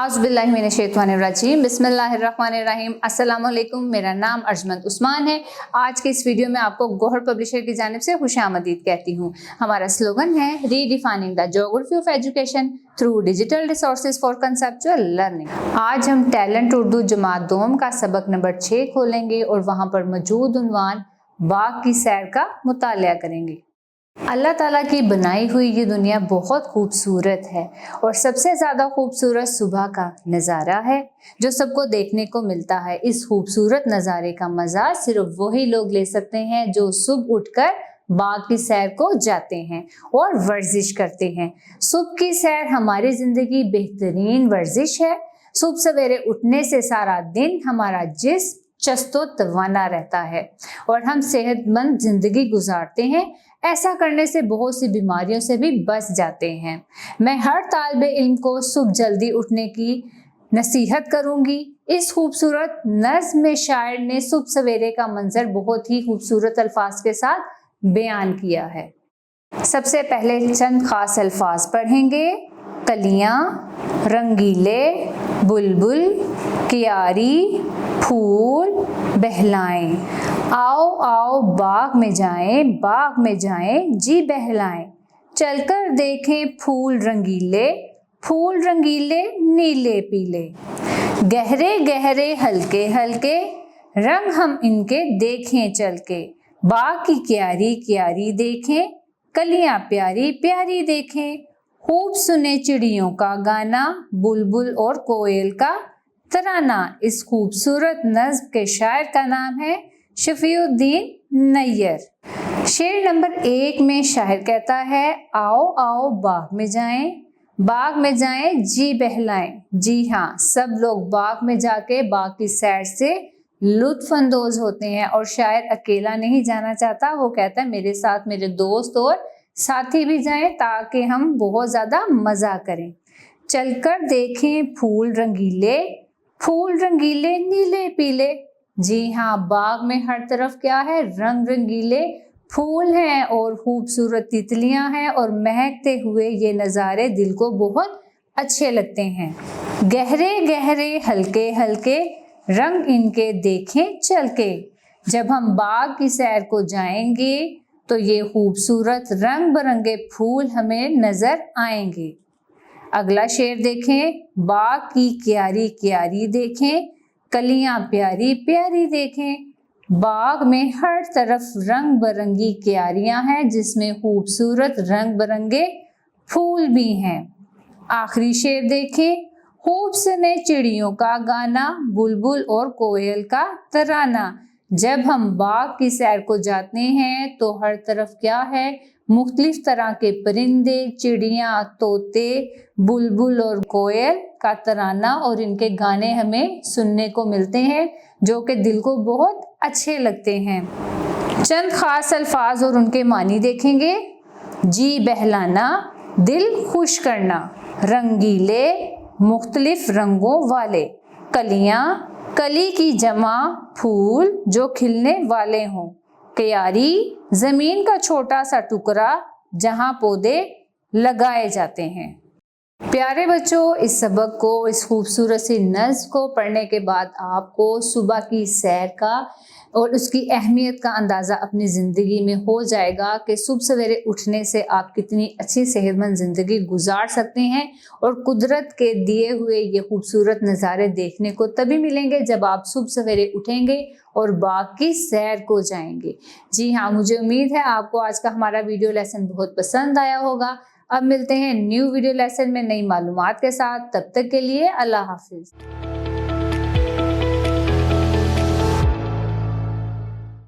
आज़बिल्लाहिमिनश्शैतानिर्रजीम बिस्मिल्लाहिर्रहमानिर्रहीम। अस्सलाम वालेकुम। मेरा नाम अर्जमंद उस्मान है। आज के इस वीडियो में आपको गौहर पब्लिशर की जानिब से खुशामदीद कहती हूँ। हमारा स्लोगन है redefining the geography of education through digital resources for conceptual learning. आज हम टैलेंट उर्दू जमात दोम का सबक नंबर 6 खोलेंगे और वहाँ पर मौजूद उन्वान बाग की सैर का मुतालिया करेंगे। अल्लाह ताला की बनाई हुई ये दुनिया बहुत खूबसूरत है और सबसे ज़्यादा खूबसूरत सुबह का नज़ारा है जो सबको देखने को मिलता है। इस खूबसूरत नज़ारे का मज़ा सिर्फ वही लोग ले सकते हैं जो सुबह उठकर बाग की सैर को जाते हैं और वर्जिश करते हैं। सुबह की सैर हमारी ज़िंदगी बेहतरीन वर्जिश है। सुबह सवेरे उठने से सारा दिन हमारा जिस्म चस्तो तवाना रहता है और हम सेहतमंद ज़िंदगी गुजारते हैं। ऐसा करने से बहुत सी बीमारियों से भी बच जाते हैं। मैं हर तालिबे इल्म को सुबह जल्दी उठने की नसीहत करूंगी। इस खूबसूरत नज़्म में शायर ने सुबह सवेरे का मंजर बहुत ही खूबसूरत अल्फाज के साथ बयान किया है। सबसे पहले चंद खास अल्फाज पढ़ेंगे। कलियां, रंगीले, बुलबुल, कियारी, फूल, बहलाएं। आओ आओ बाग में जाएं, बाग में जाएं, जी बहलाएं। चलकर देखें फूल रंगीले, फूल रंगीले, नीले पीले। गहरे गहरे हल्के हल्के रंग हम इनके देखें चल के। बाग की क्यारी क्यारी देखें, कलियां प्यारी प्यारी देखें। खूब सुने चिड़ियों का गाना, बुलबुल और कोयल का तराना। इस खूबसूरत नज़्म के शायर का नाम है शफीउद्दीन नैयर। शेर नंबर 1 में शायर कहता है, आओ आओ बाग में जाएं, बाग में जाएं, जी बहलाएं। जी हाँ, सब लोग बाग में जाके बाग की सैर से लुत्फ अंदोज होते हैं और शायर अकेला नहीं जाना चाहता। वो कहता है मेरे साथ मेरे दोस्त और साथी भी जाएं ताकि हम बहुत ज़्यादा मज़ा करें। चलकर देखें फूल रंगीले, फूल रंगीले, नीले पीले। जी हाँ, बाग में हर तरफ क्या है, रंग रंगीले फूल हैं और खूबसूरत तितलियां हैं और महकते हुए ये नज़ारे दिल को बहुत अच्छे लगते हैं। गहरे गहरे हल्के हल्के रंग इनके देखें चल के। जब हम बाग की सैर को जाएंगे तो ये खूबसूरत रंग बिरंगे फूल हमें नज़र आएंगे। अगला शेर देखें, बाग की क्यारी क्यारी देखें, कलियां प्यारी प्यारी देखें। बाग में हर तरफ रंग बिरंगी क्यारियां हैं जिसमें खूबसूरत रंग बिरंगे फूल भी हैं। आखिरी शेर देखें, खूब सुने चिड़ियों का गाना, बुलबुल और कोयल का तराना। जब हम बाग की सैर को जाते हैं तो हर तरफ क्या है, मुख्तलिफ तरह के परिंदे, चिड़ियाँ, तोते, बुलबुल और कोयल का तराना और इनके गाने हमें सुनने को मिलते हैं जो कि दिल को बहुत अच्छे लगते हैं। चंद खास अल्फाज और उनके मानी देखेंगे। जी बहलाना, दिल खुश करना। रंगीले, मुख्तलिफ रंगों वाले। कलियाँ, कली की जमा फूल जो खिलने वाले हों। क्यारी, जमीन का छोटा सा टुकड़ा जहां पौधे लगाए जाते हैं। प्यारे बच्चों, इस सबक को, इस खूबसूरत सी नज़्म को पढ़ने के बाद आपको सुबह की सैर का और उसकी अहमियत का अंदाज़ा अपनी ज़िंदगी में हो जाएगा कि सुबह सवेरे उठने से आप कितनी अच्छी सेहतमंद ज़िंदगी गुजार सकते हैं और कुदरत के दिए हुए ये खूबसूरत नज़ारे देखने को तभी मिलेंगे जब आप सुबह सवेरे उठेंगे और बाग की सैर को जाएंगे। जी हाँ, मुझे उम्मीद है आपको आज का हमारा वीडियो लेसन बहुत पसंद आया होगा। अब मिलते हैं न्यू वीडियो लेसन में नई मालूमात के साथ। तब तक के लिए अल्लाह हाफिज़।